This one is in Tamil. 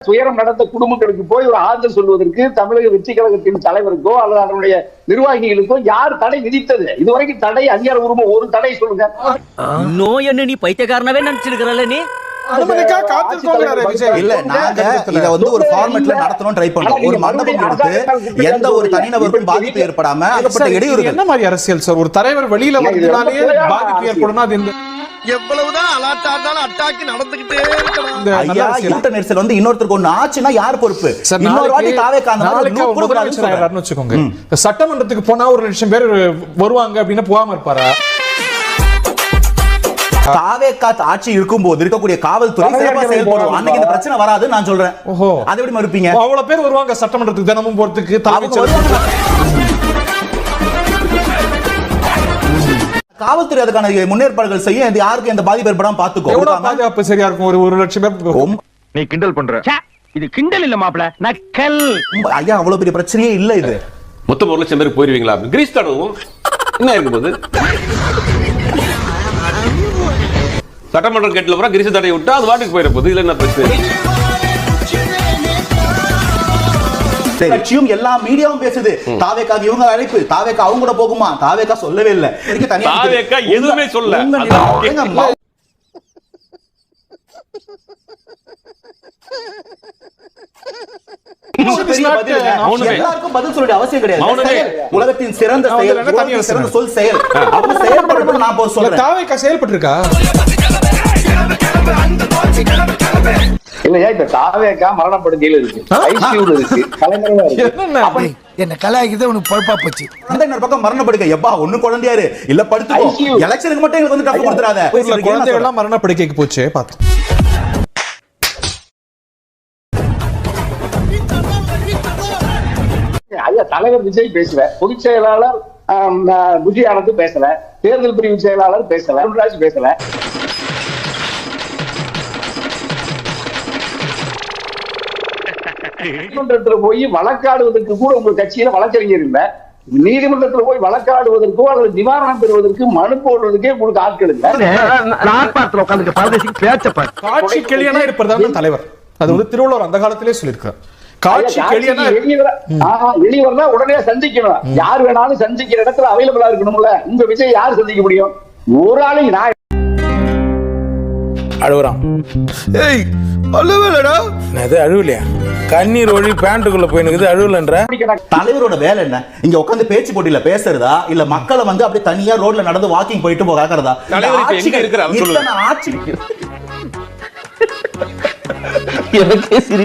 துயரம் நடந்த குடும்பங்களுக்கு போய் ஒரு ஆறுதல் சொல்வதற்கு தமிழக வெற்றி கழகத்தின் தலைவருக்கோ அல்லது அதனுடைய நிர்வாகிகளுக்கோ யார் தடை விதித்தது? இதுவரைக்கும் தடை அதிகாரப்பூர்வமா ஒரு தடை சொல்லுங்க. நோய் என்ன நீ பைத்தியக்காரனவே நினைச்சிருக்கல நீ? இல்ல, நாங்க இத வந்து ஒரு ஃபார்மட்ல நடத்தணும் ட்ரை பண்றோம். ஒரு மண்டபம் கொடுத்து எந்த ஒரு தனிநபருக்கும் பாதிப்பு ஏற்படாம ஏற்பட்ட இடையூறு என்ன மாதிரி அரசியல் சார்? ஒரு தலைவர் வெளியில வந்தனாலே பாதிப்பு ஏற்படும். அது இந்த எவ்வளவுதான் அலாட்டா இருந்தாலும் அட்டாக்கி நடந்துகிட்டே இருக்கணும். ஐயா, கூட்ட நெரிசல் வந்து இன்னொருத்தருக்கு ஒண்ணு ஆச்சுன்னா யார் பொறுப்பு? இன்னொரு வாட்டி தாவேக்கான்னு வச்சுக்கோங்க. சட்டமன்றத்துக்கு போனா ஒரு லட்சம் பேர் வருவாங்க அப்படின்னா போகாம இருப்பாரா? தாவேக்கா ஆட்சி இருக்கும்போது இருக்கக்கூடிய காவல்துறை சிறப்பா செயல்படும். அன்னைக்கு இந்த பிரச்சனை வராது நான் சொல்றேன். ஓஹோ, அதை எப்படி மறுப்பீங்க? அவ்வளவு பேர் வருவாங்க சட்டமன்றத்துக்கு தினமும் போறதுக்கு. காவல்துறை அதுக்கான முன்னேற்பாடுகள் செய்ய யாருக்கு எந்த பாதிப்பு ஏற்படாம பாத்துக்கோ. பாதுகாப்பு சரியா இருக்கும். ஒரு லட்சம் பேர். நீ கிண்டல் பண்ற? இது கிண்டல் இல்ல மாப்ள, நக்கல். ஐயா, அவ்வளவு பெரிய பிரச்சனையே இல்ல இது. மொத்தம் 1 லட்சம் பேருக்கு போயிருவீங்களா? கிரீஸ் தடவும் என்ன இருக்கும்போது சட்டமன்ற கேட்ல போற கிரீஸ் தடையை விட்டா அது வாட்டுக்கு போயிட போகுது. இதுல என்ன பிரச்சனை? கட்சியும் எல்லா மீடியாவும் பேசுது. தாவேக்கா இவங்க அழைப்பு, தாவேக்கா அவங்க கூட போகுமா? தாவேக்கா சொல்லவே இல்லை. தாவேக்கா எதுவுமே சொல்ல. எல்லாருக்கும் பதில் சொல்ல அவசியம் கிடையாது. உலகத்தின் சிறந்த செயல், சிறந்த சொல் செயல். அவங்க செயல்பட்டு நான் போய் சொல்றேன். தாவேக்கா செயல்பட்டு இருக்கா இல்லையா? இப்ப தாவேக்கா மரணப்படுக்கையில இருக்கு, ஐசியூல இருக்கு, கலைஞரா இருக்கு. என்ன கலாய்க்குது உனக்கு பொறுப்பா போச்சு. அந்த இன்னொரு பக்கம் மரணப்படுக்கை. எப்பா ஒண்ணு குழந்தையாரு இல்ல படுத்துக்கோ. எலெக்ஷனுக்கு மட்டும் எங்களுக்கு வந்து டஃப் கொடுத்துறாத. குழந்தைகள் எல்லாம் மரணப்படுக்கைக்கு போச்சு பாத்து. ஐயா, தலைவர் விஜய் பேசல, பொதுச் செயலாளர் புஜி ஆனந்த் பேசல, தேர்தல் பிரிவு செயலாளர் பேசல, அருண்ராஜ் பேசல. நீதிமன்றத்தில் போய் வழக்காடுவதற்கு கூட உங்க கட்சியில வழக்கறிஞர் இல்ல. நீதிமன்றத்தில் போய் வழக்காடுவதற்கோ அல்லது நிவாரணம் பெறுவதற்கு மனு போடுவதற்கே உங்களுக்கு ஆட்கள் இல்ல. காட்சி கிளியனா இருப்பதாக தலைவர் அது வந்து திருவள்ளுவர் அந்த காலத்திலே சொல்லியிருக்கார். காட்சி கிளியனா வெளிவரா உடனே சந்திக்கணும். யார் வேணாலும் சந்திக்கிற இடத்துல அவைலபிளா இருக்கணும்ல. உங்க விஜய் யார் சந்திக்க முடியும்? ஒரு ஆளையும் நான் அழுகுறான். ஏய் அழுவலடா. அது அழுவலையா? கண்ணீர் ஒழி பேண்ட்டுக்குள்ள போயினுக்குது, அழுவலன்ற. தலைவரோட வேலை என்ன? இங்க உட்கார்ந்து பேச்சு போட்டியில பேசுறதா இல்ல மக்களை வந்து அப்படியே தனியா ரோட்ல நடந்து வாக்கிங் போயிட்டு போகாதா? தலைவர் எங்க இருக்கிறார் சொல்லுங்க. ஆட்சி